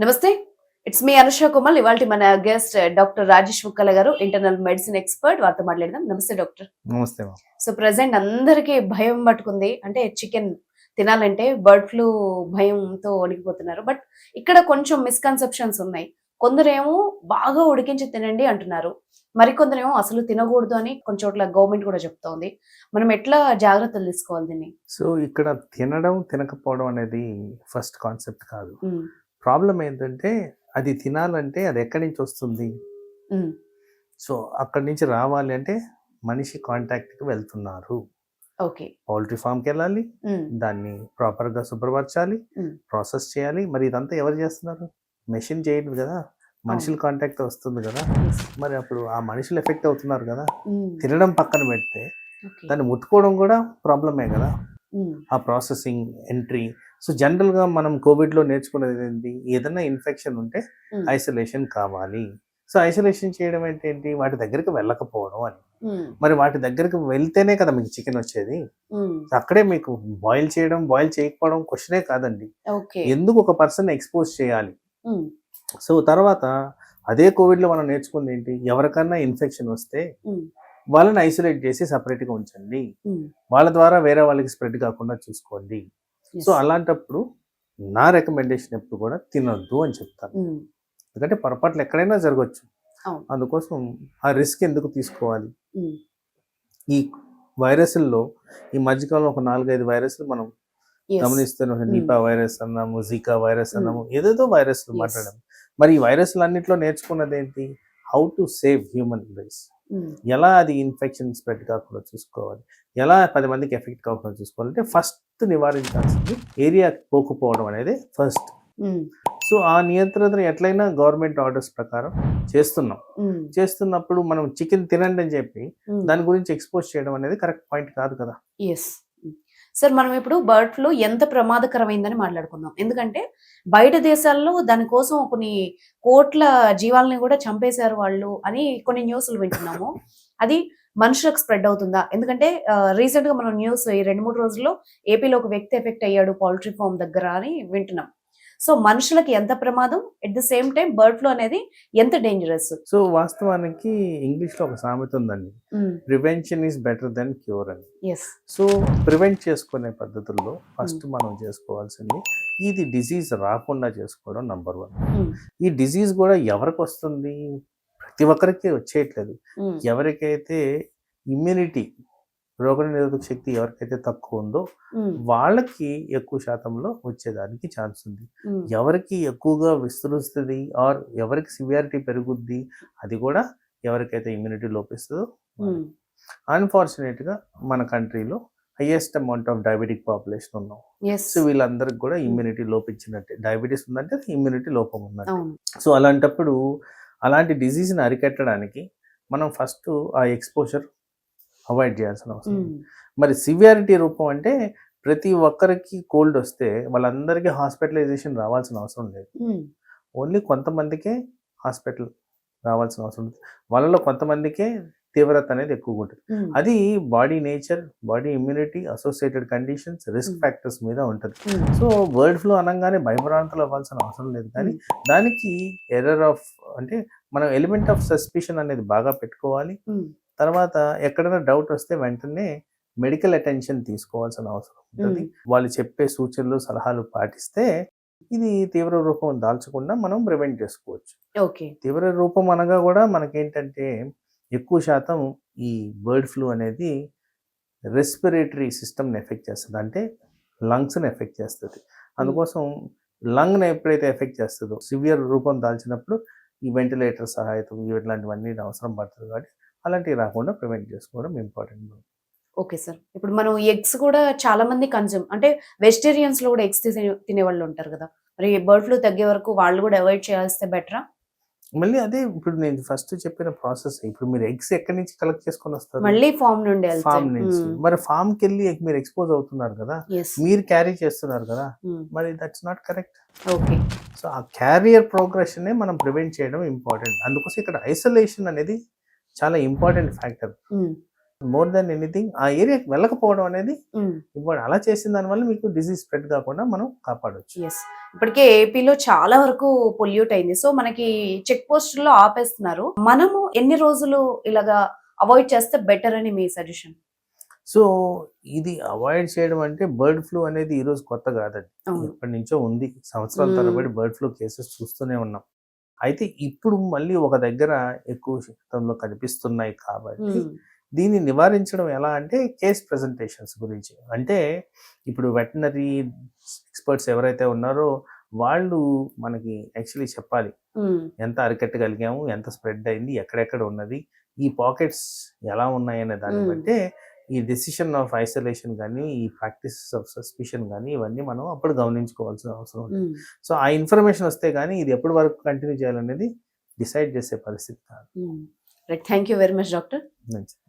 నమస్తే. It's me Anusha కుమల్. ఇవాల్టి మన గెస్ట్ డాక్టర్ రాజేష్ ముక్కల గారు, ఇంటర్నల్ మెడిసిన్ ఎక్స్పర్ట్. వారితో మాట్లాడదాం. నమస్తే డాక్టర్. నమస్తే. సో ప్రెసెంట్ అందరికీ భయం పట్టుకుంది. అంటే చికెన్ తినాలంటే బర్డ్ ఫ్లూ భయంతో వణికిపోతున్నారు. బట్ ఇక్కడ కొంచెం మిస్కన్సెప్షన్స్ ఉన్నాయి. కొందరేమో బాగా ఉడికించి తినండి అంటున్నారు. మరికొందరేమో అసలు తినకూడదు అని కొన్ని చోట్ల గవర్నమెంట్ కూడా చెప్తోంది. మనం ఎట్లా జాగ్రత్తలు తీసుకోవాలి దీన్ని? సో ఇక్కడ తినడం, తినకపోవడం అనేది ఫస్ట్ కాన్సెప్ట్ కాదు. ఉమ్, ప్రాబ్లం ఏంటంటే అది తినాలంటే అది ఎక్కడి నుంచి వస్తుంది? ఉమ్, సో అక్కడి నుంచి రావాలి అంటే మనిషి కాంటాక్ట్కి వెళ్తున్నారు. ఓకే. పౌల్ట్రీ ఫామ్కి వెళ్ళాలి, ఉమ్, దాన్ని ప్రాపర్గా శుభ్రపరచాలి, ఉమ్, ప్రాసెస్ చేయాలి. మరి ఇదంతా ఎవరు చేస్తున్నారు? మెషిన్ చేయదు కదా, మనుషుల కాంటాక్ట్ వస్తుంది కదా. yes, మరి అప్పుడు ఆ మనుషులు ఎఫెక్ట్ అవుతున్నారు కదా. ఉమ్, తినడం పక్కన పెడితే ఓకే, దాన్ని ముట్టుకోవడం కూడా ప్రాబ్లమే కదా. ఉమ్, ఆ ప్రాసెసింగ్, ఎంట్రీ. సో జనరల్గా మనం కోవిడ్లో నేర్చుకున్నది ఏంటి? ఏదైనా ఇన్ఫెక్షన్ ఉంటే ఉమ్, ఐసోలేషన్ కావాలి. సో ఐసోలేషన్ చేయడం అంటే ఏంటి? వాటి దగ్గరికి వెళ్ళకపోవడం అని. ఉమ్, మరి వాటి దగ్గరికి వెళ్తేనే కదా మీకు చికెన్ వచ్చేది. ఉమ్, అక్కడే మీకు బాయిల్ చేయడం, బాయిల్ చేయకపోవడం క్వశ్చనే కాదండి. ఓకే, ఎందుకు ఒక పర్సన్ ఎక్స్పోజ్ చేయాలి? ఉమ్, సో తర్వాత అదే కోవిడ్లో మనం నేర్చుకుంది ఏంటి? ఎవరికన్నా ఇన్ఫెక్షన్ వస్తే ఉమ్, వాళ్ళని ఐసోలేట్ చేసి సపరేట్గా ఉంచండి. ఉమ్, వాళ్ళ ద్వారా వేరే వాళ్ళకి స్ప్రెడ్ కాకుండా చూసుకోండి. yes, సో అలాంటప్పుడు నా రికమెండేషన్ ఎప్పుడు కూడా తినొద్దు అని చెప్తాను. ఉమ్, ఎందుకంటే పొరపాట్లు ఎక్కడైనా జరగవచ్చు. అవును, అందుకోసం ఆ రిస్క్ ఎందుకు తీసుకోవాలి? ఉమ్, ఈ వైరస్ల్లో ఈ మధ్యకాలంలో ఒక 4-5 వైరస్లు మనం yes, గమనిస్తున్నాం. నిపా వైరస్ అన్నాము, జికా వైరస్ అన్నాము, Mm. ఏదేదో వైరస్లు Yes. మాట్లాడాము. మరి ఈ వైరస్లు అన్నింటిలో నేర్చుకున్నది ఏంటి? How to save human race. Um, ఎలా అది ఇన్ఫెక్షన్ స్ప్రెడ్ కాకుండా చూసుకోవాలి, ఎలా 10 మందికి ఎఫెక్ట్ కాకుండా చూసుకోవాలంటే ఫస్ట్ నివారించాల్సింది ఏరియా పోకపోవడం అనేది ఫస్ట్. ఉమ్, సో ఆ నియంత్రణ ఎట్లయినా గవర్నమెంట్ ఆర్డర్స్ ప్రకారం చేస్తున్నాం. ఉమ్, చేస్తున్నప్పుడు మనం చికెన్ తినండి అని చెప్పి ఉమ్, దాని గురించి ఎక్స్పోజ్ చేయడం అనేది కరెక్ట్ పాయింట్ కాదు కదా. ఎస్. సార్, మనం ఇప్పుడు బర్డ్ ఫ్లూ ఎంత ప్రమాదకరమైందని మాట్లాడుకుందాం. ఎందుకంటే బయట దేశాల్లో దానికోసం కొన్ని కోట్ల జీవాలని కూడా చంపేశారు వాళ్ళు అని కొన్ని న్యూస్లు వింటున్నాము. అది మనుషులకు స్ప్రెడ్ అవుతుందా? ఎందుకంటే రీసెంట్ గా మనం న్యూస్ ఈ 2-3 రోజుల్లో ఏపీలో ఒక వ్యక్తి ఎఫెక్ట్ అయ్యాడు పౌల్ట్రీ ఫామ్ దగ్గర అని వింటున్నాం. సో మనుషులకి ఎంత ప్రమాదం, at the same time bird flu అనేది ఎంత డేంజరస్? సో వాస్తవానికి ఇంగ్లీష్లో ఒక సామెత ఉందండి, prevention is better than cure అని. ఎస్. సో ప్రివెంట్ చేసుకునే పద్ధతుల్లో ఫస్ట్ మనం చేసుకోవాల్సింది ఇది డిసీజ్ రాకుండా చేసుకోవడం నంబర్ 1. ఈ డిసీజ్ కూడా ఎవరికి వస్తుంది? ప్రతి ఒక్కరికి వచ్చేయట్లేదు. ఎవరికైతే ఇమ్యూనిటీ, రోగనిరోధక శక్తి ఎవరికైతే తక్కువ ఉందో వాళ్ళకి ఎక్కువ శాతంలో వచ్చేదానికి ఛాన్స్ ఉంది. ఎవరికి ఎక్కువగా విస్తరిస్తుంది ఆర్ ఎవరికి సివియారిటీ పెరుగుద్ది అది కూడా ఎవరికైతే ఇమ్యూనిటీ లోపిస్తుందో. అన్ఫార్చునేట్గా మన కంట్రీలో highest amount of diabetic population ఉన్నాం. సో వీళ్ళందరికి కూడా ఇమ్యూనిటీ లోపించినట్టే. డయాబెటీస్ ఉందంటే ఇమ్యూనిటీ లోపం ఉన్నట్టు. సో అలాంటప్పుడు అలాంటి డిసీజ్ని అరికట్టడానికి మనం ఫస్ట్ ఆ ఎక్స్పోజర్ అవాయిడ్ చేయాల్సిన అవసరం ఉంది. మరి సివియారిటీ రూపం అంటే ప్రతి ఒక్కరికి కోల్డ్ వస్తే వాళ్ళందరికీ హాస్పిటలైజేషన్ రావాల్సిన అవసరం లేదు. ఓన్లీ కొంతమందికే హాస్పిటల్ రావాల్సిన అవసరం ఉంది. వాళ్ళలో కొంతమందికే తీవ్రత అనేది ఎక్కువగా ఉంటుంది. అది body nature, body immunity, associated conditions, risk factors మీద ఉంటుంది. సో బర్డ్ ఫ్లూ అనగానే భయభ్రాంతులు అవ్వాల్సిన అవసరం లేదు. కానీ దానికి ఎర్రర్ ఆఫ్ అంటే మనం ఎలిమెంట్ ఆఫ్ సస్పిషన్ అనేది బాగా పెట్టుకోవాలి. తర్వాత ఎక్కడైనా డౌట్ వస్తే వెంటనే మెడికల్ అటెన్షన్ తీసుకోవాల్సిన అవసరం ఉంటుంది. వాళ్ళు చెప్పే సూచనలు, సలహాలు పాటిస్తే ఇది తీవ్ర రూపం దాల్చకుండా మనం ప్రివెంట్ చేసుకోవచ్చు. ఓకే. తీవ్ర రూపం అనగా కూడా మనకేంటంటే ఎక్కువ శాతం ఈ బర్డ్ ఫ్లూ అనేది రెస్పిరేటరీ సిస్టమ్ని ఎఫెక్ట్ చేస్తుంది, అంటే లంగ్స్ని ఎఫెక్ట్ చేస్తుంది. అందుకోసం లంగ్ని ఎప్పుడైతే ఎఫెక్ట్ చేస్తుందో సివియర్ రూపం దాల్చినప్పుడు ఈ వెంటిలేటర్ సహాయతం ఇట్లాంటివన్నీ అవసరం పడుతుంది. కాబట్టి అలాంటివి రాకుండా ప్రివెంట్ చేసుకోవడం ఇంపార్టెంట్. Okay sir. ఇప్పుడు మనం ఎగ్స్ కూడా చాలా మంది కన్జ్యూమ్ అంటే వెజిటేరియన్స్ లో కూడా ఎగ్స్ తినే వాళ్ళు ఉంటారు కదా. మరి బర్డ్ ఫ్లూ తగ్గే వరకు వాళ్ళు కూడా అవాయిడ్ చేయాల్స్తే బెటరా? మళ్ళీ అదే ఇప్పుడు నేను ఫస్ట్ చెప్పిన ప్రాసెస్. ఇప్పుడు మీరు ఎగ్స్ ఎక్కడి నుంచి కలెక్ట్ చేసుకొని వస్తారు? మళ్ళీ ఫామ్ నుండి ఫామ్ నుంచి. మరి ఫామ్కి వెళ్ళి మీరు ఎక్స్పోజ్ అవుతున్నారు కదా, మీరు క్యారీ చేస్తున్నారు కదా, మరి that's not correct. Okay. So ఆ క్యారియర్ ప్రోగ్రెషన్ మనం ప్రివెంట్ చేయడం ఇంపార్టెంట్. అందుకోసం ఇక్కడ ఐసోలేషన్ అనేది చాలా important factor. More than anything ఆ ఏరియాకి వెళ్ళకపోవడం అనేది ఉమ్. ఇంపార్టెంట్. అలా చేసిన దానివల్ల మీకు డిసీజ్ స్ప్రెడ్ కాకుండా మనం కాపాడొచ్చు. ఎస్. ఇప్పటికే ఏపీలో చాలా వరకు పొల్యూట్ అయింది. సో మనకి చెక్ పోస్టుల్లో ఆపేస్తున్నారు. మనము ఎన్ని రోజులు ఇలాగా అవాయిడ్ చేస్తే బెటర్ అని మీ సజెషన్? సో ఇది అవాయిడ్ చేయడం అంటే బర్డ్ ఫ్లూ అనేది ఈ రోజు కొత్త కాదండి. అవును. ఎప్పటి నుంచో ఉంది. సంవత్సరాల మ్మ్. తరబడి బర్డ్ ఫ్లూ కేసెస్ చూస్తూనే ఉన్నాం. అయితే ఇప్పుడు మళ్ళీ ఒక దగ్గర ఎక్కువ శాతంలో కనిపిస్తున్నాయి కాబట్టి ఉమ్. దీన్ని నివారించడం ఎలా అంటే కేస్ ప్రెజెంటేషన్స్ గురించి. అంటే ఇప్పుడు వెటనరీ ఎక్స్పర్ట్స్ ఎవరైతే ఉన్నారో వాళ్ళు మనకి యాక్చువల్లీ చెప్పాలి. ఉమ్. ఎంత అరికట్టగలిగాము, ఎంత స్ప్రెడ్ అయింది, ఎక్కడెక్కడ ఉన్నది, ఈ పాకెట్స్ ఎలా ఉన్నాయనే దాన్ని మ్మ్. బట్టే ఈ డెసిషన్ ఆఫ్ ఐసోలేషన్ కానీ, ఈ ప్రాక్టీసెస్ ఆఫ్ సస్పిషన్ కానీ ఇవన్నీ మనం అప్పుడు గమనించుకోవాల్సిన అవసరం ఉంది. ఉమ్. సో ఆ ఇన్ఫర్మేషన్ వస్తే కానీ ఇది ఎప్పటి వరకు కంటిన్యూ చేయాలనేది డిసైడ్ చేసే పరిస్థితి కాదు. Right. Thank you very much doctor. మంచిది.